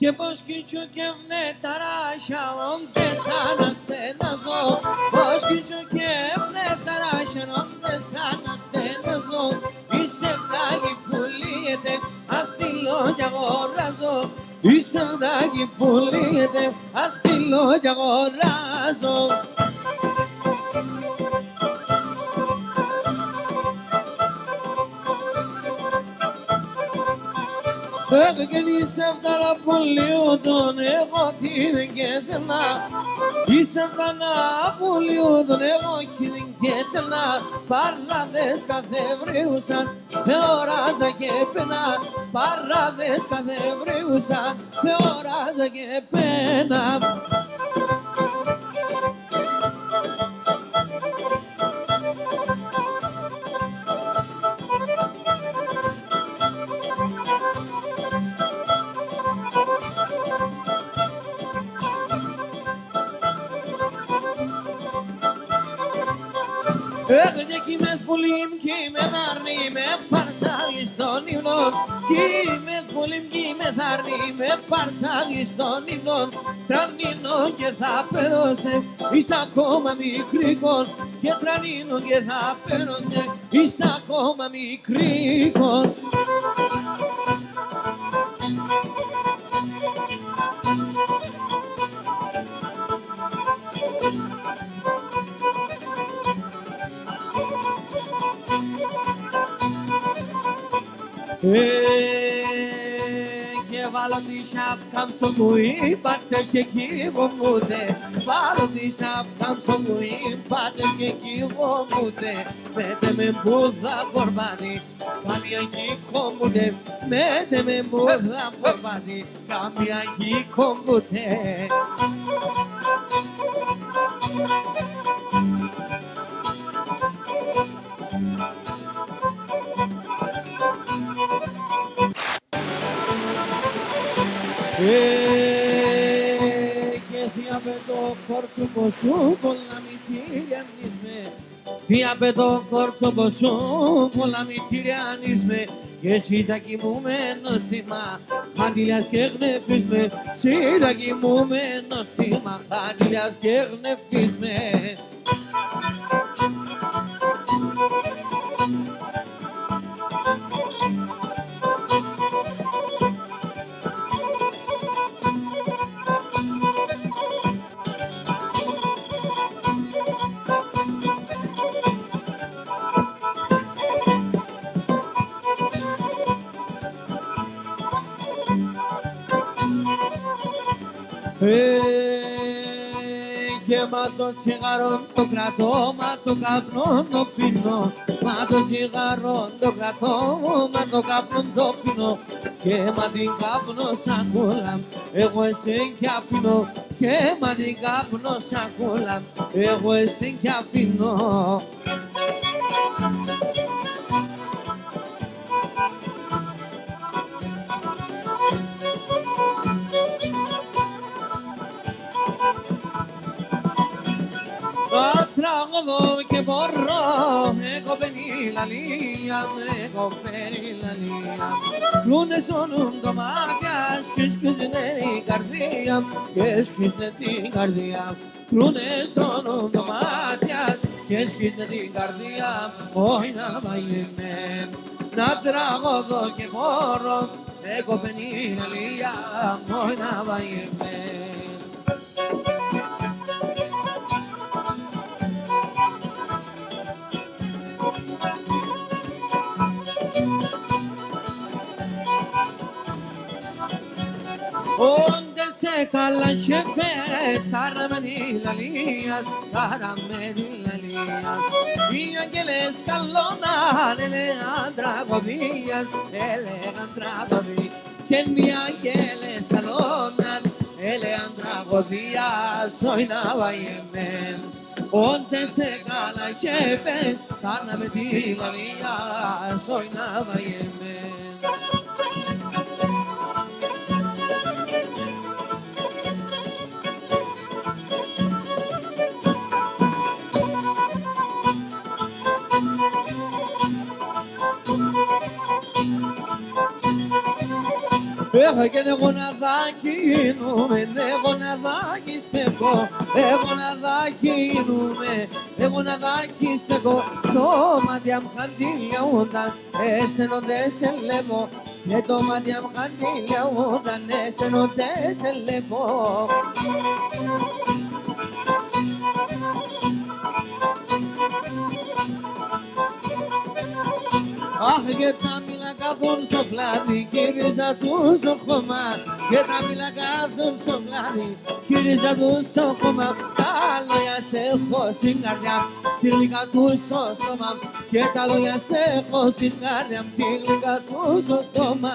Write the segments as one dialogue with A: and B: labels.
A: Και πως κίτσο και внεταράσια όντε σαν ασθεναζό. Πως κίτσο και внεταράσια όντε σαν ασθεναζό. Είσαι δάκι που λύεται, ας στείλω κι αγοράζω. Είσαι δάκι που λύεται, ας στείλω κι αγοράζω. Εγώ γεννήσα αυτά πολύ ούντον, εγώ την κέντνα. Είσαι αυτά πολύ ούντον, εγώ την κέντνα. Παράδες καθευρύουσαν, θεοράζα και πένα. Παράδες καθευρύουσαν, θεοράζα και πένα. Έγνε κι με θπουλήμ κι με θάρνη με παρτσάγει στον ύμνον. Κι με θπουλήμ κι με θάρνη με παρτσάγει στον ύμνον. Τρανίνω και θα πέρωσε εις ακόμα μικρίκον. Και τρανίνω και θα πέρωσε εις ακόμα μικρίκον. Και βάλω τη σάπκα μου που είπατε και κοιμόμουτε. Βάλω τη σάπκα μου που είπατε και κοιμόμουτε. Μέτε με μπούδα κορμπάνι, καμία κομπούτε. Μέτε με μπούδα κορμπάνι, καμία κομπούτε. Και θεία με το κόρτσοπο σου πολλά μητήριανείς με. Θεία με το κόρτσοπο σου πολλά μητήριανείς με. Και εσύ τα κοιμούμενο στήμα χαντιλιάς και γνεφείς με. Εσύ τα κοιμούμενο στήμα χαντιλιάς και γνεφείς με. Και μα το τσιγαρό το κρατώ, μα το καπνό το πίνω. Μα το τσιγαρό το κρατώ, μα το καπνό το πίνω. Και μα την καπνό σακούλα, εγώ εσέν κι αφήνω. Και μα την καπνό σακούλα, εγώ εσέν κι αφήνω. Τραγωδώ και μπορώ, έχω πενή λαλία, έχω πενή λαλία. Κλούνε σώνουν το μάτια, σκίσκιζε η καρδία, και σκίσκιζε την καρδία. Κλούνε σώνουν το μάτια, και σκίσκιζε την καρδία, όχι να βαγεμέν. Να τραγωδώ και μπορώ, έχω πενή λαλία, όχι να βαγεμέν. Onde se cala chefet, caramelilas, caramelilas. Y ángeles calonan, Eleandra Godías, Eleandra Godías. Que mi ángeles calonan, Eleandra Godías, soy Navayemen. Onde se cala chefet, caramelilas, soy Navayemen. Έχω και εγώ να δακίνουμε, εγώ να δακιστεκώ, εγώ να δακίνουμε, εγώ να δακιστεκώ. Το μάτια μου χαντιλιαούνταν, εσένονται σε λεβό, και το μάτια μου χαντιλιαούνταν, εσένονται σε λεβό. Αχ, και τα μήλα κάθουν στο πλάτη, κύριζα τους στο χώμα. Και τα μήλα κάθουν στο πλάτη, κύριζα τους στο χώμα. Τα λόγια σε έχω στην καρδιά, τη γλυκά τους στο στόμα. Και τα λόγια σε έχω στην καρδιά, τη γλυκά τους στο στόμα.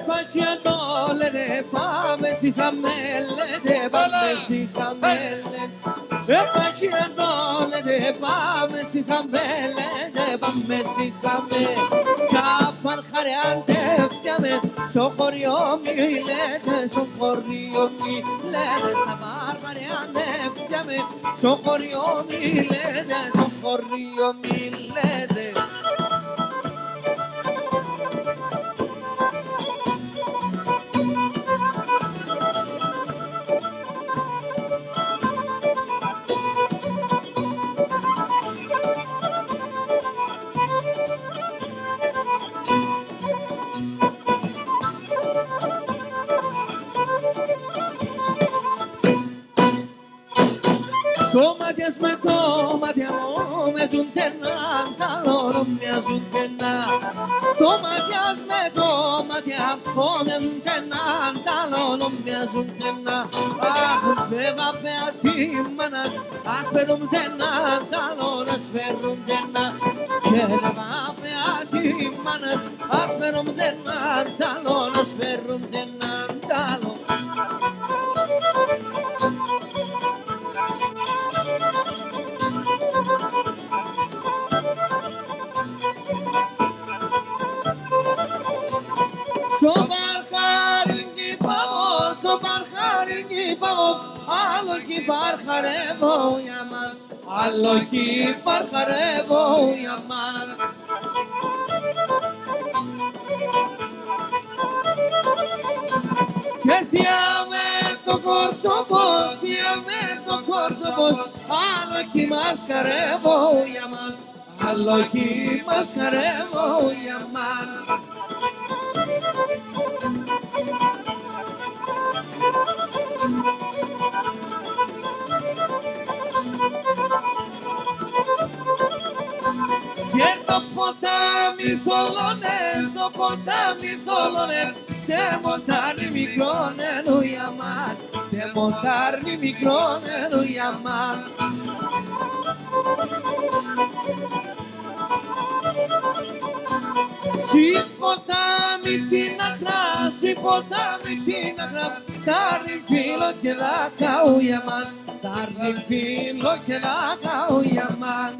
A: Facciatole, fame si cammelle, fame si cammelle. E facciatole, fame si cammelle, fame si cammelle. Sapar khariante ftame, sokorio milete, sokorio milete. Sapar khariante ftame, sokorio milete, sokorio milete. Tomates me tomatiamo, me suntenanta, loro me suntenna. Tomates me tomatiamo, me suntenanta, loro me suntenna. Ah, beva beati manas, asperum tenanta, loro asperum tenna. Beva beati manas, asperum tenanta, loro asperum tenanta. Άλλο κι παρχαρεύω για μαν, άλλο κι παρχαρεύω για μαν. Και θυάμε το κορτσοπός, θυάμε το κορτσοπός, άλλο κι μας χαρεύω για μαν, άλλο κι μας χαρεύω για μαν. Και το ποτάμι θολώνε, το ποτάμι θολώνε, και μοντάρι μικρό νερό για μάν, και μοντάρι μικρό νερό για μάν. Συ ποτάμι την άκρα, συ ποτάμι την άκρα, τάρι φίλο και δάκαου για μάν, τάρι φίλο και δάκαου για μάν.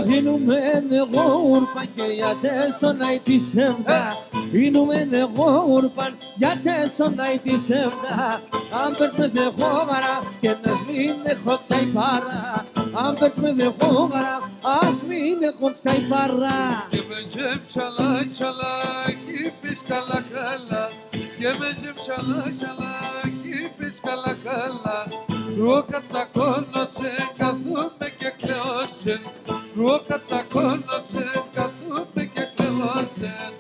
A: Γίνουμε εγώ ουρπαν και για τέσσονα τη σεβδά. Γίνουμε εγώ ουρπαν για τέσσονα τη σεβδά. Αν παίρνουμε δεχόγαρα και να μην έχω ξαϊπάρα. Αν παίρνουμε δεχόγαρα ας μην έχω ξαϊπάρα. Και με τζεμ τσαλά τσαλά κι πεις καλά καλά. Και με τζεμ τσαλά τσαλά κι πεις καλά καλά. Ρούκα τσακώνωσε καθούμε και κλαιώσεν. Ρούκα τσακώνωσε καθούμε και κλαιώσεν.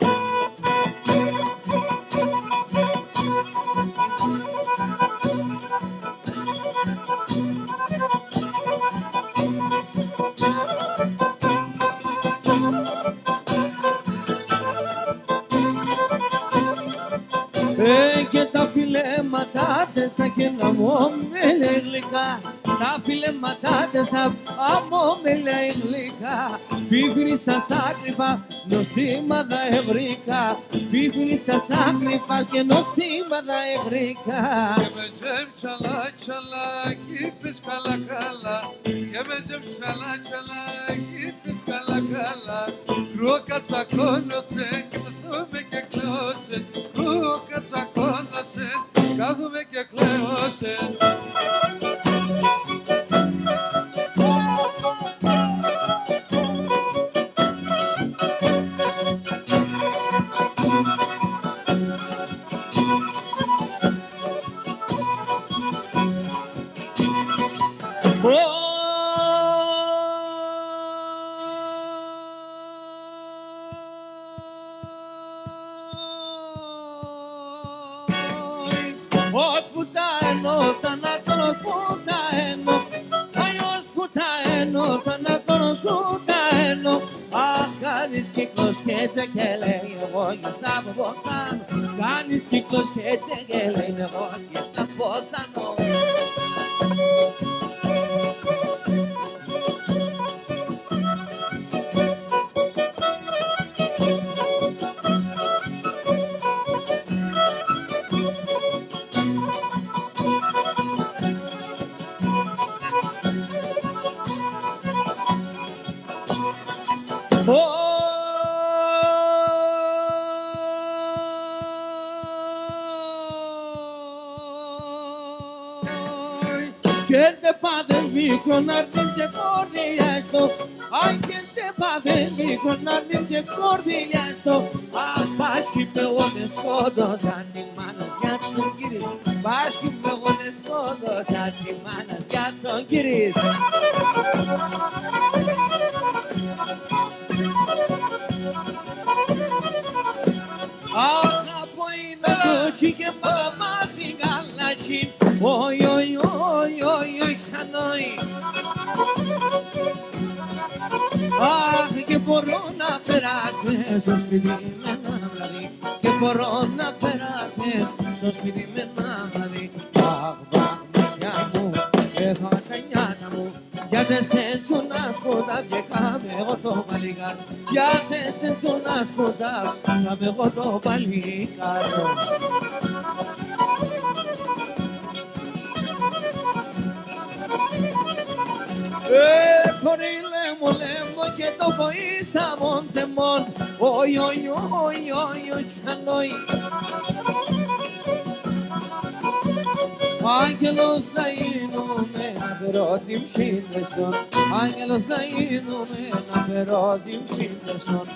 A: Και τα φιλέματα τεσα και να μου με γλυκά. Τα φιλέματα τεσα από με γλυκά. Πίφρυσα σ' άκρυφα, νοστήματα ευρύκα. Πίφρυσα σ' άκρυφα και νοστήματα ευρύκα.
B: Και με τζεμ τσαλά τσαλά κι είπες καλά καλά. Και με τζεμ τσαλά τσαλά κι είπες καλά καλά. Ρούκα τσακώνωσε, κάθομαι και κλαίωσε. Ρούκα τσακώνωσε, κάθομαι και κλαίωσε.
A: Και λέει εγώ για τα ποτάνω. Κάνεις κύκλος και λέει εγώ για τα ποτάνω. Και τε πάδες μικρόν αρνήν και κορδιλιάστο. Αι και τε πάδες μικρόν αρνήν και κορδιλιάστο. Αχ, πάσχει με όλες σκότωσαν τη μάνα για τον κύρις. Πάσχει με όλες σκότωσαν τη μάνα για τον κύρις. Αχ, από είναι κούτσι και μαγαμάτι γαλάτσι. Oi, oi, oi, oi, oi, ξανόι. Αχ, και μπορώ να φεράσαι στο σπίτι με ένα βραδύ. Και μπορώ να φεράσαι στο σπίτι με ένα βραδύ. Αχ, μαγιά μου, έφαγα τα νιάτα μου. Για τεσσέντσου να σκοτά και κάμε εγώ το παλικάρ. Για τεσσέντσου να σκοτά, κάμε εγώ το παλικάρ. Κορίλε μου λέμπω και το βοήσα μοντεμόν. Oi, oi, oi, oi, oi, ξανόι. Άγγελος θα γίνουμε να φέρω την ψήνδεσον. Άγγελος θα γίνουμε να φέρω την ψήνδεσον.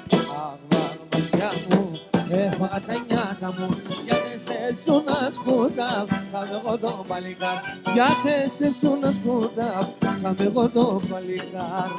A: Αχ, βαγμασιά μου, έφαγα τα νιάτα μου. Για τεσσέλτσου να σκούτα, κάμε εγώ το παλικάρ. Για τεσσέλτσου να σκούτα, κάμε εγώ το παλικάρ.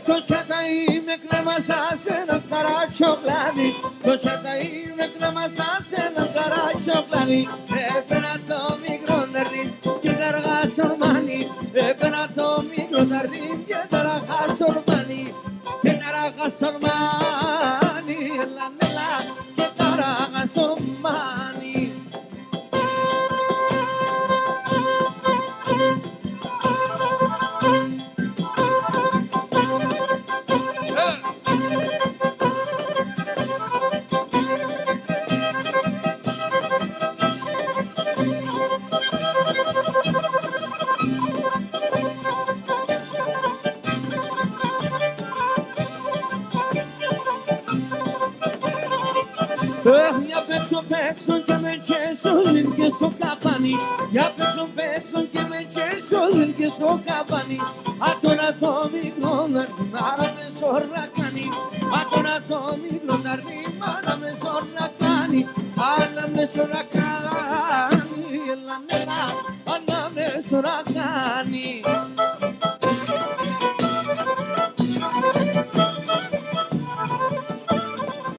A: Το τσαταί με κρέμασα σε ένα καράτσο κλάδι. Το τσαταί με κρέμασα σε ένα καράτσο κλάδι. Έπαινα το μικρό νερνί και ταργά σορμάνι. Έπαινα το μικρό νερνί και ταργά σορμάνι. Και ταργά σορμάνι, έλα νελά και ταργά σορμάνι. Για παίξω και με τσέσω και στο καπάνι. Για παίξω και με τσέσω και στο καπάνι. Α, τώρα το μικρό να έρθει, άρα με σωρά κάνει. Α, τώρα το μικρό να έρθει, άρα με σωρά κάνει. Άρα με σωρά κάνει, έλα νερά, άρα με σωρά κάνει.